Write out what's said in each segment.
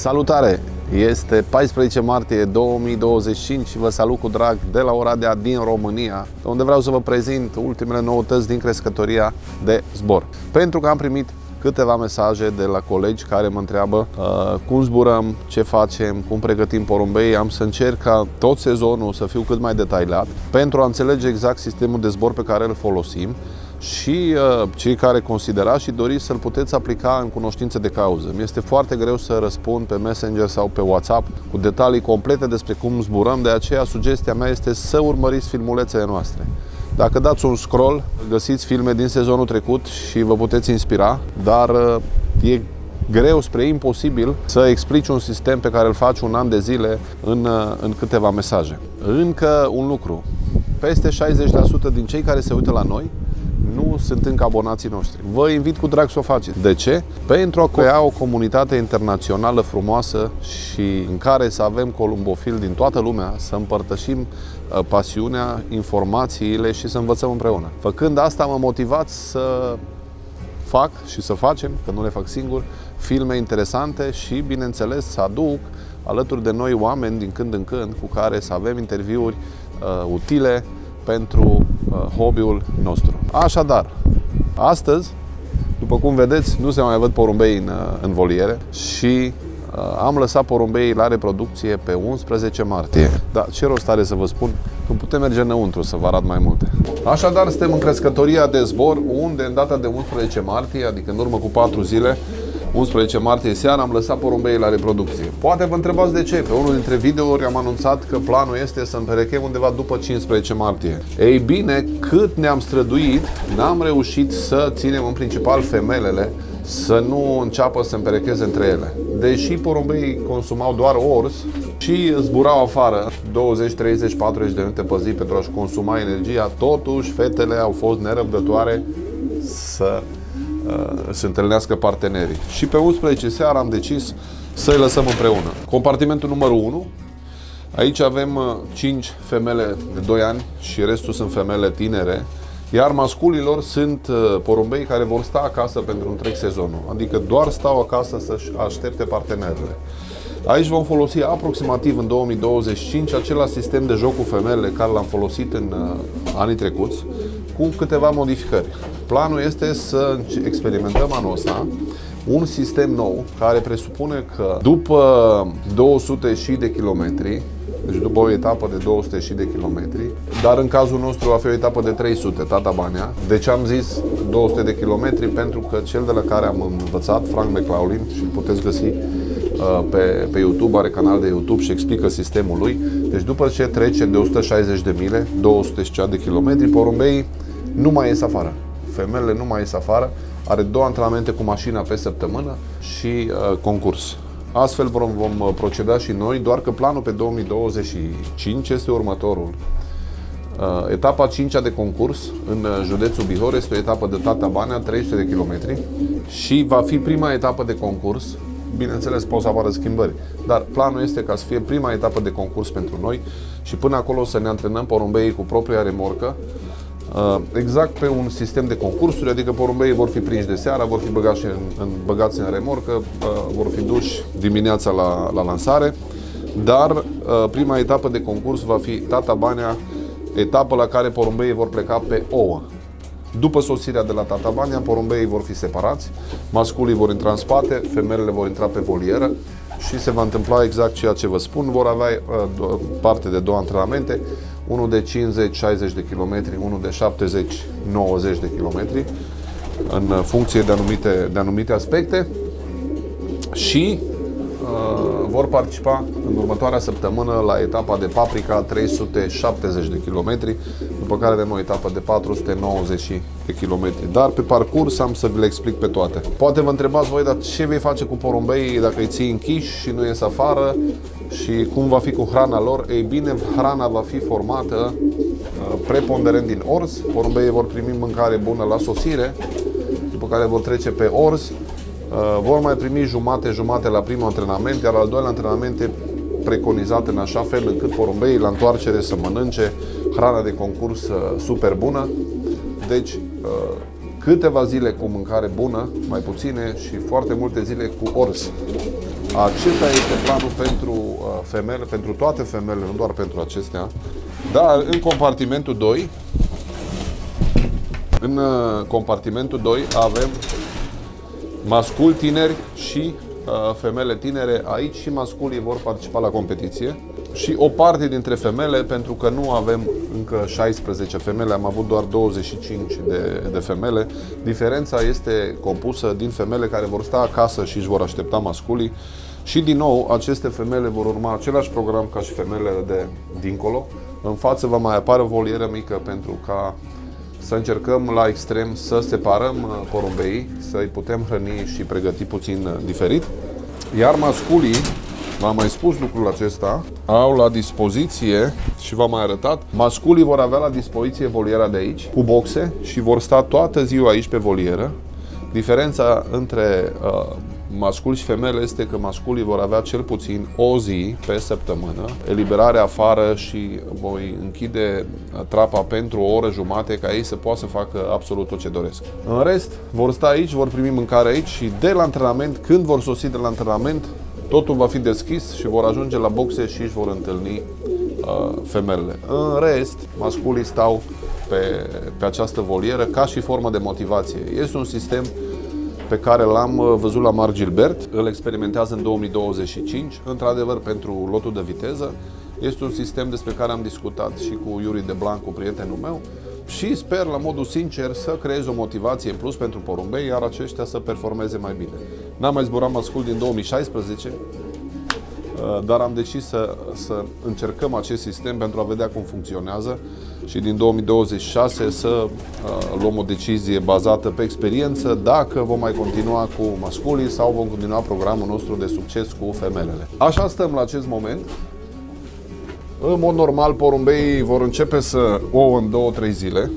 Salutare! Este 14 martie 2025 și vă salut cu drag de la Oradea din România, unde vreau să vă prezint ultimele noutăți din crescătoria de zbor. Pentru că am primit câteva mesaje de la colegi care mă întreabă cum zburăm, ce facem, cum pregătim porumbei. Am să încerc ca tot sezonul să fiu cât mai detaliat pentru a înțelege exact sistemul de zbor pe care îl folosim și cei care considerați și doriți să-l puteți aplica în cunoștință de cauză. Mi este foarte greu să răspund pe Messenger sau pe WhatsApp cu detalii complete despre cum zburăm, de aceea sugestia mea este să urmăriți filmulețele noastre. Dacă dați un scroll, găsiți filme din sezonul trecut și vă puteți inspira, dar e greu spre imposibil să explici un sistem pe care îl faci un an de zile în câteva mesaje. Încă un lucru, peste 60% din cei care se uită la noi nu sunt încă abonații noștri. Vă invit cu drag să o faceți. De ce? Pentru a crea o comunitate internațională frumoasă și în care să avem columbofili din toată lumea, să împărtășim pasiunea, informațiile și să învățăm împreună. Făcând asta, mă motivați să fac și să facem, că nu le fac singur, filme interesante și, bineînțeles, să aduc alături de noi oameni din când în când cu care să avem interviuri utile pentru hobby-ul nostru. Așadar, astăzi, după cum vedeți, nu se mai văd porumbei în voliere și am lăsat porumbeii la reproducție pe 11 martie. Dar ce rost are să vă spun? Nu putem merge înăuntru să vă arăt mai multe. Așadar, suntem în crescătoria de zbor, unde în data de 11 martie, adică în urmă cu 4 zile, 11 martie seara, am lăsat porumbeii la reproducție. Poate vă întrebați de ce. Pe unul dintre videouri am anunțat că planul este să împerechem undeva după 15 martie. Ei bine, cât ne-am străduit, n-am reușit să ținem în principal femelele să nu înceapă să împerecheze între ele. Deși porumbeii consumau doar orz și zburau afară 20, 30, 40 de minute pe zi pentru a-și consuma energia, totuși fetele au fost nerăbdătoare să se întâlnească partenerii. Și pe 11 seara am decis să-i lăsăm împreună. Compartimentul numărul 1. Aici avem 5 femele de 2 ani și restul sunt femele tinere. Iar masculilor sunt porumbei care vor sta acasă pentru întreg sezonul. Adică doar stau acasă să-și aștepte partenerele. Aici vom folosi aproximativ în 2025 același sistem de joc cu femelele care l-am folosit în anii trecuți, cu câteva modificări. Planul este să experimentăm anul ăsta un sistem nou care presupune că după 200 și de kilometri, deci după o etapă de 200 și de kilometri, dar în cazul nostru va fi o etapă de 300, Tata Bania. Deci am zis 200 de kilometri pentru că cel de la care am învățat, Frank McLaughlin, și îl puteți găsi pe YouTube, are canal de YouTube și explică sistemul lui. Deci după ce trece de 160 de mile, 200 și cea de kilometri, porumbeii nu mai ies afară. Femelele nu mai ies afară, are 2 antrenamente cu mașina pe săptămână și concurs. Astfel vom proceda și noi, doar că planul pe 2025 este următorul. Etapa 5-a de concurs în județul Bihor este o etapă de Tata Bania, 300 de kilometri și va fi prima etapă de concurs. Bineînțeles, pot să apară schimbări, dar planul este ca să fie prima etapă de concurs pentru noi și până acolo să ne antrenăm porumbeii cu propria remorcă, exact pe un sistem de concursuri, adică porumbeii vor fi prinși de seara, vor fi băgați în remorcă, vor fi duși dimineața la lansare, dar prima etapă de concurs va fi Tata Bania, etapă la care porumbeii vor pleca pe ouă. După sosirea de la Tata Bania, porumbeii vor fi separați, masculii vor intra în spate, femelele vor intra pe volieră și se va întâmpla exact ceea ce vă spun. Vor avea parte de 2 antrenamente, unul de 50-60 de km, unul de 70-90 de km, în funcție de anumite aspecte și vor participa în următoarea săptămână la etapa de Paprika, 370 de km, după care avem o etapă de 490 de km. Dar pe parcurs am să vi le explic pe toate. Poate vă întrebați voi, dar ce vei face cu porumbeii dacă îi ții închiși și nu ies afară și cum va fi cu hrana lor? Ei bine, hrana va fi formată preponderent din orz. Porumbeii vor primi mâncare bună la sosire, după care vor trece pe orz. Vor mai primi jumate la primul antrenament, iar al doilea antrenament e preconizat în așa fel încât porumbeii la întoarcere să mănânce hrana de concurs super bună. Deci câteva zile cu mâncare bună, mai puține, și foarte multe zile cu ors. Acesta este planul pentru femele, pentru toate femelele, nu doar pentru acestea. Dar în compartimentul 2, avem masculi tineri și femele tinere. Aici și masculii vor participa la competiție și o parte dintre femele, pentru că nu avem încă 16 femele, am avut doar 25 de femele. Diferența este compusă din femele care vor sta acasă și își vor aștepta masculii. Și din nou, aceste femele vor urma același program ca și femelele de dincolo. În față va mai apare o volieră mică pentru ca să încercăm la extrem să separăm porumbeii, să-i putem hrăni și pregăti puțin diferit. Iar masculii, v-am mai spus lucrul acesta, au la dispoziție, și v-am mai arătat, masculii vor avea la dispoziție voliera de aici, cu boxe, și vor sta toată ziua aici pe volieră. Diferența între masculi și femele este că masculii vor avea cel puțin o zi pe săptămână, eliberare afară, și voi închide trapa pentru o oră jumate ca ei să poată să facă absolut tot ce doresc. În rest, vor sta aici, vor primi mâncare aici și de la antrenament, când vor sosi de la antrenament, totul va fi deschis și vor ajunge la boxe și își vor întâlni femelele. În rest, masculii stau pe această volieră ca și formă de motivație. Este un sistem pe care l-am văzut la Marc Gilbert, îl experimentează în 2025, într-adevăr pentru lotul de viteză. Este un sistem despre care am discutat și cu Yuri de Blanc, cu prietenul meu, și sper la modul sincer să creez o motivație în plus pentru porumbei, iar aceștia să performeze mai bine. N-am mai zburat mascul din 2016, dar am decis să încercăm acest sistem pentru a vedea cum funcționează și din 2026 să luăm o decizie bazată pe experiență dacă vom mai continua cu masculii sau vom continua programul nostru de succes cu femelele. Așa stăm la acest moment. În mod normal, porumbeii vor începe să ouă în 2-3 zile,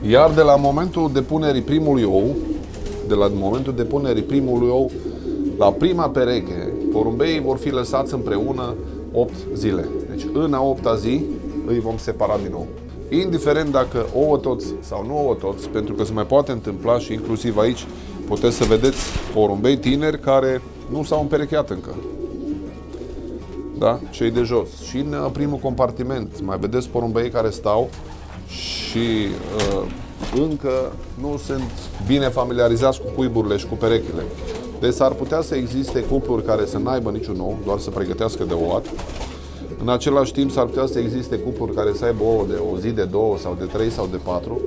iar de la momentul depunerii primului ou, la prima pereche, porumbeii vor fi lăsați împreună 8 zile. Deci în a 8-a zi îi vom separa din nou. Indiferent dacă ouă toți sau nu ouă toți, pentru că se mai poate întâmpla și inclusiv aici puteți să vedeți porumbei tineri care nu s-au împerecheat încă. Da? Cei de jos. Și în primul compartiment mai vedeți porumbei care stau și încă nu sunt bine familiarizați cu cuiburile și cu perechile. Deci s-ar putea să existe cupluri care să n-aibă niciun ou, doar să pregătească de ouat. În același timp s-ar putea să existe cupluri care să aibă ouă de o zi, de 2 sau de 3 sau de 4.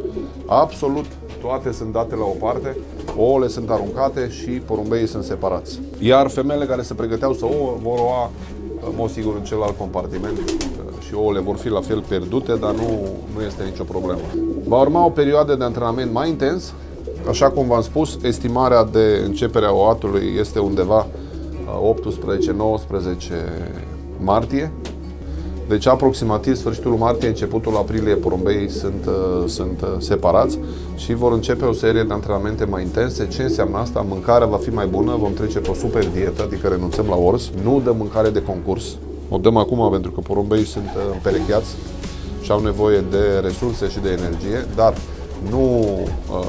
Absolut toate sunt date la o parte, ouăle sunt aruncate și porumbeii sunt separați. Iar femeile care se pregăteau să ouă vor oua, mă sigur, în celălalt compartiment și ouăle vor fi la fel pierdute, dar nu este nicio problemă. Va urma o perioadă de antrenament mai intens. Așa cum v-am spus, estimarea de începere a ouatului este undeva 18-19 martie. Deci aproximativ sfârșitul martie, începutul aprilie, porumbeii sunt separați și vor începe o serie de antrenamente mai intense. Ce înseamnă asta? Mâncarea va fi mai bună, vom trece pe o super dietă, adică renunțăm la ors. Nu dăm mâncare de concurs, o dăm acum pentru că porumbeii sunt împerecheați și au nevoie de resurse și de energie, dar nu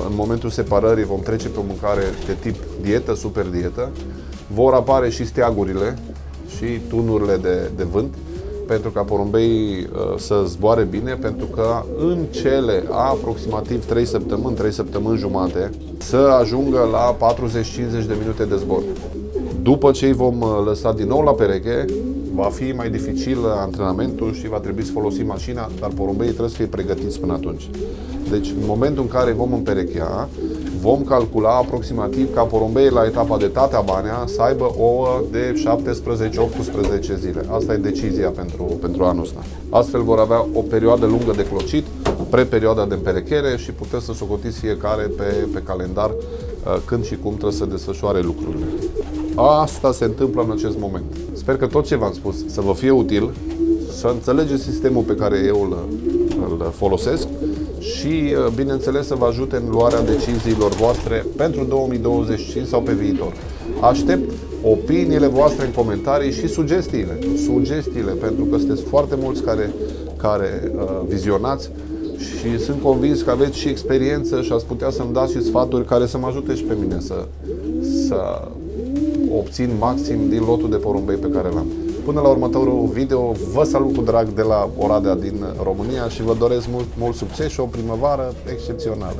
în momentul separării vom trece pe o mâncare de tip dietă, super dietă. Vor apare și steagurile și tunurile de vânt pentru ca porumbeii să zboare bine, pentru că în cele aproximativ 3 săptămâni jumate să ajungă la 40-50 de minute de zbor. După ce îi vom lăsa din nou la pereche, va fi mai dificil antrenamentul și va trebui să folosim mașina, dar porumbeii trebuie să fie pregătiți până atunci. Deci, în momentul în care vom împerechea, vom calcula aproximativ ca porumbeii la etapa de Tatabánya să aibă ouă de 17-18 zile. Asta e decizia pentru anul ăsta. Astfel vor avea o perioadă lungă de clocit, pre-perioada de împerechere și puteți să socotiți fiecare pe calendar când și cum trebuie să desfășoare lucrurile. Asta se întâmplă în acest moment. Sper că tot ce v-am spus să vă fie util, să înțelegeți sistemul pe care eu îl folosesc și, bineînțeles, să vă ajute în luarea deciziilor voastre pentru 2025 sau pe viitor. Aștept opiniile voastre în comentarii și sugestiile, pentru că sunteți foarte mulți care vizionați și sunt convins că aveți și experiență și ați putea să-mi dați și sfaturi care să mă ajute și pe mine să obțin maxim din lotul de porumbei pe care l-am. Până la următorul video, vă salut cu drag de la Oradea din România și vă doresc mult succes și o primăvară excepțională.